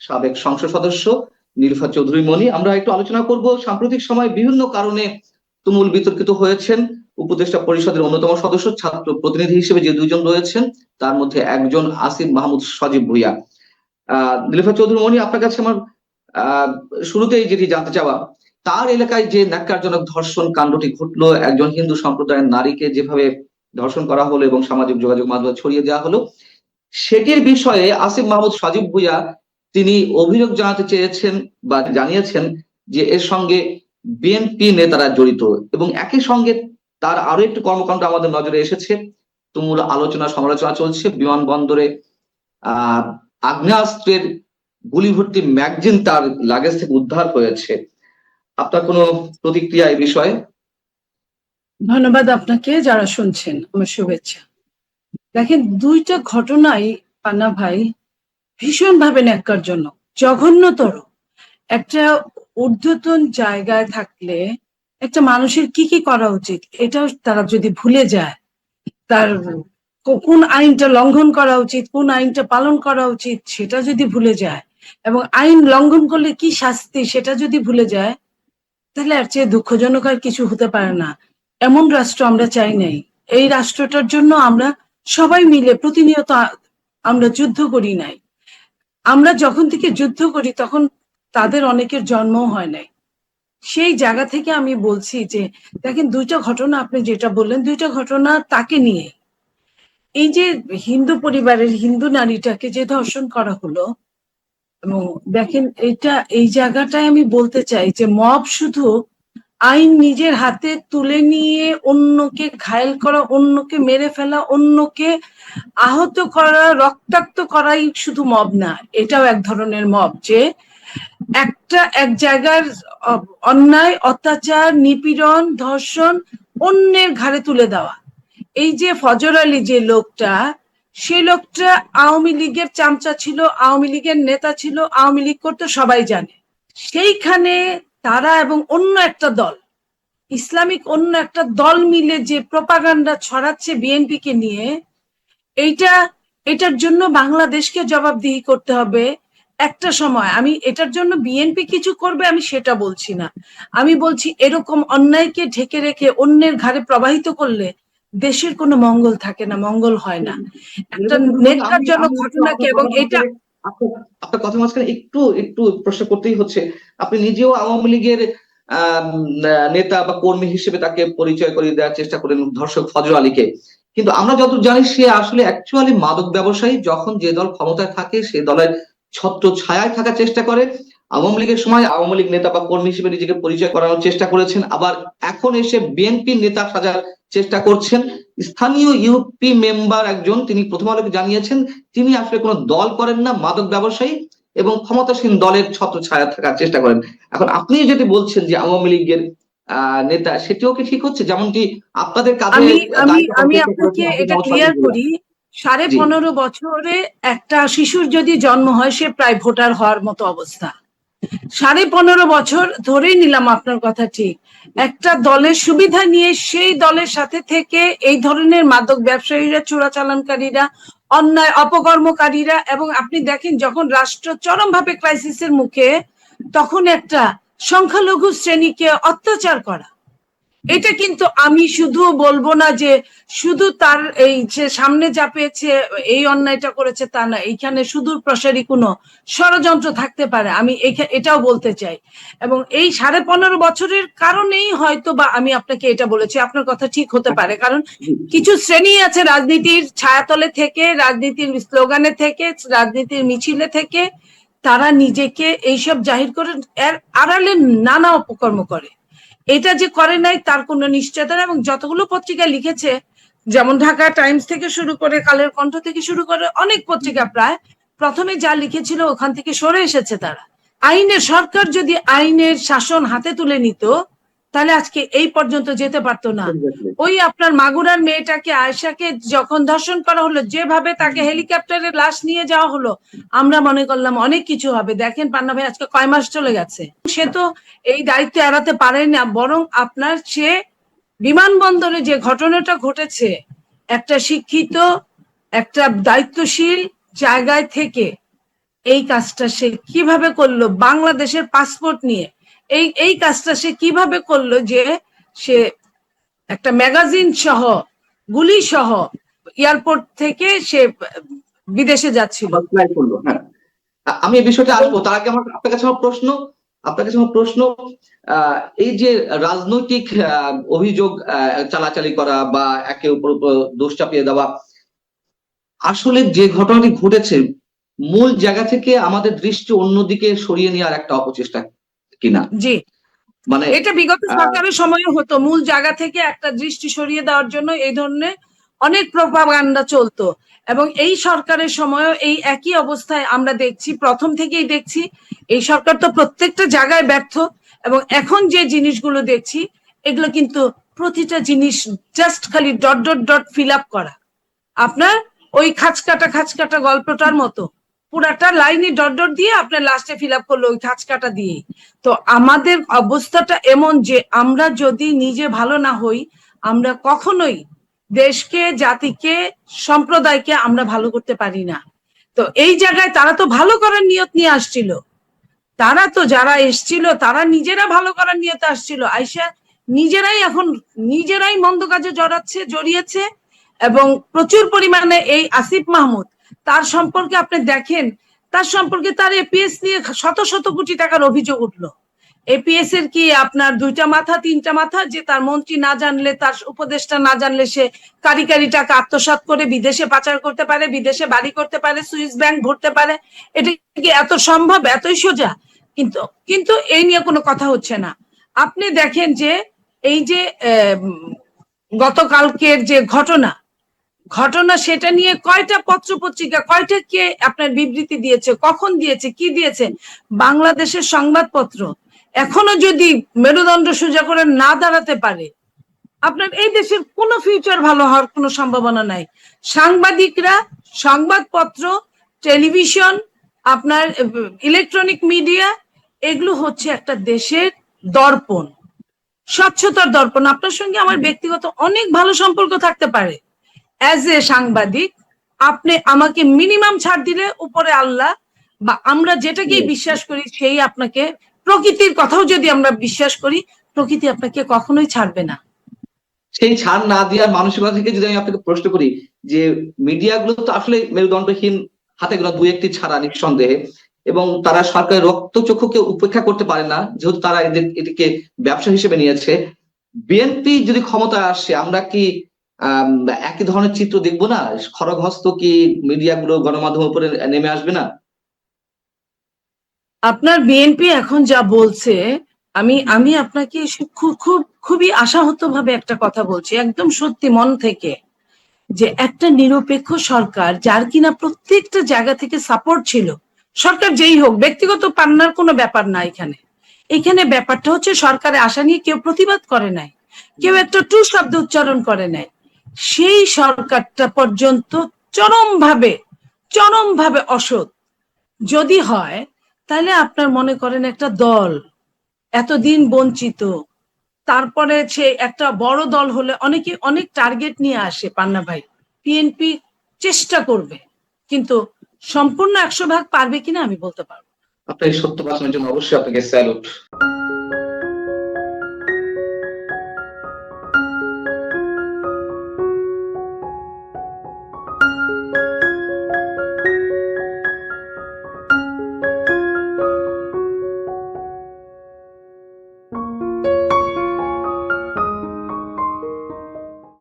সাবেক সংসদ সদস্য নীলুফা চৌধুরী মনি। আমরা একটু আলোচনা করব সাম্প্রতিক সময়ে বিভিন্ন কারণে তুমুল বিতর্কিত হয়েছেন উপদেষ্টা পরিষদের অন্যতম সদস্য, ছাত্র প্রতিনিধি হিসেবে যে দুইজন রয়েছেন তার মধ্যে একজন আসিফ মাহমুদ সজীব ভুঁইয়া। নীলুফা চৌধুরী মনি, আপনার কাছে আমার আহ শুরুতেই যেটি জানতে চাওয়া, তার এলাকায় যে ন্যাক্কারজনক ধর্ষণ কাণ্ডটি ঘটলো, একজন হিন্দু সম্প্রদায়ের নারীকে যেভাবে ধর্ষণ করা হলো এবং সামাজিক যোগাযোগ মাধ্যমে ছড়িয়ে দেওয়া হলো, সেটির বিষয়ে আসিফ মাহমুদ সজীব ভুঁইয়া তিনি অভিযোগ জানাতে চেয়েছেন বা জানিয়েছেন যে এর সঙ্গে বিএনপি নেতারা জড়িত, এবং একই সঙ্গে তার আরো একটি কর্মকাণ্ড আমাদের নজরে এসেছে। তুমুল আলোচনা সমালোচনা চলছে, বিমানবন্দরে আহ আগ্নেয়াস্ত্রের গুলি ভর্তি ম্যাগজিন তার লাগেজ থেকে উদ্ধার হয়েছে। আপনার কোনো প্রতিক্রিয়া এই বিষয়ে? ধন্যবাদ আপনাকে, যারা শুনছেন আমার শুভেচ্ছা। দেখেন, দুইটা ঘটনাই পান্না ভাই ভীষণভাবে ন্যাক্কারজনক, জঘন্যতর। একটা ঊর্ধ্বতন জায়গায় থাকলে একটা মানুষের কি কি করা উচিত এটাও তারা যদি ভুলে যায়, তার কোন আইনটা লঙ্ঘন করা উচিত, কোন আইনটা পালন করা উচিত সেটা যদি ভুলে যায়, এবং আইন লঙ্ঘন করলে কি শাস্তি সেটা যদি ভুলে যায়, তাহলে এর চেয়ে দুঃখজনক আর কিছু হতে পারে না। এমন রাষ্ট্র আমরা চাই নাই। এই রাষ্ট্রটার জন্য আমরা সবাই মিলে প্রতিনিয়ত আমরা যুদ্ধ করি নাই। আমরা যখন থেকে যুদ্ধ করি তখন তাদের অনেকের জন্মও হয় নাই। সেই জায়গা থেকে আমি বলছি যে দেখেন, দুইটা ঘটনা আপনি যেটা বললেন, দুইটা ঘটনা তাকে নিয়ে। এই যে হিন্দু পরিবারের হিন্দু নারীটাকে যে ধর্ষণ করা হলো, এবং দেখেন এটা এই জায়গাটায় আমি বলতে চাই যে মব শুধু আইন নিজের হাতে তুলে নিয়ে অন্যকে ঘায়েল করা, অন্যকে মেরে ফেলা, অন্যকে আহত করা, রক্তাক্ত করাই শুধু মব না, এটাও এক ধরনের মব। যে এক জায়গার অন্যায়, অত্যাচার, নিপীড়ন, ধর্ষণ অন্যের ঘাড়ে তুলে দেওয়া। এই যে ফজর আলী যে লোকটা, সেই লোকটা আওয়ামী লীগের চামচা ছিল, আওয়ামী লীগের নেতা ছিল, আওয়ামী লীগ করতে সবাই জানে। সেইখানে তারা এবং অন্য একটা দল, ইসলামিক অন্য একটা দল মিলে যে প্রপাগান্ডা ছড়াচ্ছে বিএনপি কে নিয়ে, এটার জন্য বাংলাদেশকে জবাবদিহি করতে হবে একটা সময়। আমি এটার জন্য বিএনপি কিছু করবে আমি সেটা বলছি না, আমি বলছি এরকম অন্যায়কে ঢেকে রেখে অন্যের ঘাড়ে প্রবাহিত করলে দেশের কোনো মঙ্গল থাকে না, মঙ্গল হয় না। একটা নেককারজনক ঘটনাকে, এবং এটা আপনার কথা মাঝখানে একটু একটু প্রশ্ন করতেই হচ্ছে। আপনি নিজেও আওয়ামী লীগের নেতা বা কর্মী হিসেবে তাকে পরিচয় করিয়ে দেওয়ার চেষ্টা করেন, ধর্ষক ফজর আলীকে। কিন্তু আমরা যতদূর জানি সে আসলে অ্যাকচুয়ালি মাদক ব্যবসায়ী। যখন যে দল ক্ষমতায় থাকে সে দলের ছত্র ছায়ায় থাকার চেষ্টা করে। আওয়ামী লীগের সময় আওয়ামী লীগ নেতা বা কর্মী হিসেবে নিজেকে পরিচয় করানোর চেষ্টা করেছেন, আবার এখন এসে বিএনপি নেতা সাজার চেষ্টা করছেন। স্থানীয় ইউপি মেম্বার একজন, তিনি প্রথম আলোকে জানিয়েছেন তিনি আসলে কোনো দল করেন না, মাদক ব্যবসায়ী এবং ক্ষমতাসীন দলের ছত্র ছায়া থাকার চেষ্টা করেন। এখন আপনি যদি বলছেন যে আওয়ামী লীগের নেতা, সেটিও কি ঠিক হচ্ছে? যেমনটি আপনাদের কাঁধে আমি আমি দায়িত্ব পালন আমি চেষ্টা আপনাকে করেছেন আসিফ এটা মাহমুদ সজীব ক্লিয়ার ভুঁইয়া। করি। জি। 15.5 বছরে একটা শিশুর যদি জন্ম হয়, সে প্রায় ভোটার হওয়ার মতো অবস্থা। 15.5 বছর ধরেই নিলাম, আপনার কথা ঠিক। একটা দলের সুবিধা নিয়ে সেই দলের সাথে থেকে এই ধরনের মাদক ব্যবসায়ীরা, চোরাচালানকারীরা, অন্যায় অপকর্মকারীরা, এবং আপনি দেখেন যখন রাষ্ট্র চরমভাবে ক্রাইসিসের মুখে, তখন একটা সংখ্যালঘু শ্রেণীকে অত্যাচার করা, এটা কিন্তু আমি শুধু বলবো না যে শুধু তার এই যে সামনে যা পেয়েছে এই অন্যায়টা করেছে তা না, এইখানে সুদূর প্রসারী কোনো ষড়যন্ত্র থাকতে পারে, আমি এটাও বলতে চাই। এবং এই 15.5 বছরের কারণেই হয়তো বা আমি আপনাকে এটা বলেছি, আপনার কথা ঠিক হতে পারে, কারণ কিছু শ্রেণী আছে রাজনীতির ছায়াতলে থেকে, রাজনীতির স্লোগানে থেকে, রাজনীতির মিছিলে থেকে তারা নিজেকে এইসব জাহির করে এর আড়ালে নানা অপকর্ম করে। এটা যে করে নাই তার কোনো নিশ্চয়তা নেই। এবং যতগুলো পত্রিকা লিখেছে, যেমন ঢাকা টাইমস থেকে শুরু করে, কালের কণ্ঠ থেকে শুরু করে অনেক পত্রিকা প্রায় প্রথমে যা লিখেছিল ওখান থেকে সরে এসেছে তারা। সরকার যদি আইনের শাসন হাতে তুলে নিত, তাহলে আজকে এই পর্যন্ত যেতে পারতো না। ওই আপনার মাগুরার মেয়েটাকে, আয়েশাকে যখন ধর্ষণ করা হলো, যেভাবে তাকে হেলিকপ্টারে লাশ নিয়ে যাওয়া হলো, আমরা মনে করলাম অনেক কিছু হবে। দেখেন পান্না ভাই, আজকে কয় মাস চলে গেছে, সে তো এই দায়িত্ব এড়াতে পারে না। বরং আপনার সে বিমানবন্দরে যে ঘটনাটা ঘটেছে, একটা শিক্ষিত, একটা দায়িত্বশীল জায়গায় থেকে এই কাজটা সে কিভাবে করলো বাংলাদেশের পাসপোর্ট নিয়ে, এই কাজটা সে কিভাবে করলো যে সে একটা ম্যাগাজিন সহ গুলি সহ এয়ারপোর্ট থেকে সে বিদেশে যাচ্ছিল। apply করলো, হ্যাঁ। আমি এই বিষয়টা আসবো, তার আগে আমার আপনার কাছে আমার প্রশ্ন, আহ, এই যে রাজনৈতিক অভিযোগ চালাচালি করা বা একে উপর দোষ চাপিয়ে দেওয়া, আসলে যে ঘটনাটি ঘটেছে মূল জায়গা থেকে আমাদের দৃষ্টি অন্যদিকে সরিয়ে নেওয়ার একটা অপচেষ্টা কিনা? জি, মানে এটা বিগত সরকারের সময় হতো, মূল জায়গা থেকে একটা দৃষ্টি সরিয়ে দেওয়ার জন্য এই ধরনের অনেক প্রপাগান্ডা চলতো, এবং এই সরকারের সময়ও এই একই অবস্থায় আমরা দেখছি, প্রথম থেকেই দেখছি। এই সরকার তো প্রত্যেকটা জায়গায় ব্যর্থ, এবং এখন যে জিনিসগুলো দেখছি এগুলো কিন্তু প্রতিটা জিনিস জাস্ট খালি dot dot dot fill up করা, আপনার ওই খাঁচকাটা গল্পটার মতো পুরাটা লাইনে ডট ডট দিয়ে আপনার লাস্টে ফিল আপ করলো ওই খাঁচকাটা দিয়ে। তো আমাদের অবস্থাটা এমন যে আমরা যদি নিজে ভালো না হই, আমরা কখনোই দেশকে, জাতিকে, সম্প্রদায়কে আমরা ভালো করতে পারি না। তো এই জায়গায় তারা তো ভালো করার নিয়ত নিয়ে আসছিল, তারা তো যারা এসছিল তারা নিজেরা ভালো করার নিয়তে আসছিল, আইসা নিজেরাই এখন নিজেরাই মন্দ কাজে জড়িয়েছে। এবং প্রচুর পরিমাণে এই আসিফ মাহমুদ, তার সম্পর্কে আপনি দেখেন, তার সম্পর্কে তার এপিএস নিয়ে শত শত কোটি টাকার অভিযোগ উঠলো। এপিএস এর কি আপনার দুইটা মাথা তিনটা মাথা, যে তার মন্ত্রী না জানলে, তার উপদেষ্টা না জানলে সে কারি কারি টাকা আত্মসাৎ করে বিদেশে পাচার করতে পারে, বিদেশে বাড়ি করতে পারে, সুইস ব্যাংক ভরতে পারে? এটা কি এত সম্ভব, এতই সোজা? কিন্তু কিন্তু এই নিয়ে কোনো কথা হচ্ছে না। আপনি দেখেন যে এই যে গতকালকের যে ঘটনা সেটা নিয়ে কয়টা পত্র পত্রিকা, কয়টা কে আপনার বিবৃতি দিয়েছে, কখন দিয়েছে, কি দিয়েছে? বাংলাদেশের সংবাদপত্র এখনো যদি মেরুদণ্ড সোজা করে না দাঁড়াতে পারে, আপনার এই দেশের কোনো ফিউচার ভালো হওয়ার কোনো সম্ভাবনা নাই। সাংবাদিকরা, সংবাদপত্র, টেলিভিশন, আপনার ইলেকট্রনিক মিডিয়া, এগুলো হচ্ছে একটা দেশের দর্পণ, স্বচ্ছতার দর্পণ। আপনার সঙ্গে আমার ব্যক্তিগত অনেক ভালো সম্পর্ক থাকতে পারে, অ্যাজ এ সাংবাদিক আপনি আমাকে মিনিমাম ছাড় দিলে উপরে আল্লাহ বা আমরা যেটাকেই বিশ্বাস করি সেই আপনাকে, প্রকৃতির কথাও যদি আমরা বিশ্বাস করি, প্রকৃতি আপনাকে কখনোই ছাড়বে না। সেই ছাড় না দেওয়ার মানসিকতা থেকে যদি আমি আপনাকে প্রশ্ন করি, যে মিডিয়াগুলো তো আসলে মেরুদণ্ডহীন, হাতে গোনা দুই একটি ছাড়া নিঃসন্দেহে, এবং তারা সরকারের রক্তচক্ষুকে উপেক্ষা করতে পারে না, যেহেতু তারা এটিকে ব্যবসা হিসেবে নিয়েছে। বিএনপি যদি ক্ষমতায় আসে আমরা কি একই ধরনের চিত্র দেখবো না? খড়গহস্ত কি মিডিয়াগুলো গণমাধ্যমের উপরে নেমে আসবে না? আপনার বিএনপি এখন যা বলছে, আমি আমি আপনাকে খুবই আশাহত ভাবে একটা কথা বলছি, একদম সত্যি মন থেকে, যে একটা নিরপেক্ষ সরকার যার কিনা প্রত্যেকটা জায়গা থেকে সাপোর্ট ছিল, সরকার যেই হোক, ব্যক্তিগত পান্নার কোনো ব্যাপার না এখানে। এখানে ব্যাপারটা হচ্ছে সরকারে আসা নিয়ে কেউ প্রতিবাদ করে নাই, কেউ একটা টু শব্দ উচ্চারণ করে নাই। সেই সরকারটা পর্যন্ত চরমভাবে অসৎ যদি হয়, তাহলে আপনার মনে করেন একটা দল এতদিন বঞ্চিত, তারপরে সে একটা বড় দল হলে অনেকে অনেক টার্গেট নিয়ে আসে, পান্না ভাই। বিএনপি চেষ্টা করবে, কিন্তু সম্পূর্ণ 100 ভাগ পারবে কিনা আমি বলতে পারবো। আপনার এই সত্য বাঁচানোর জন্য অবশ্যই আপনাকে স্যালুট।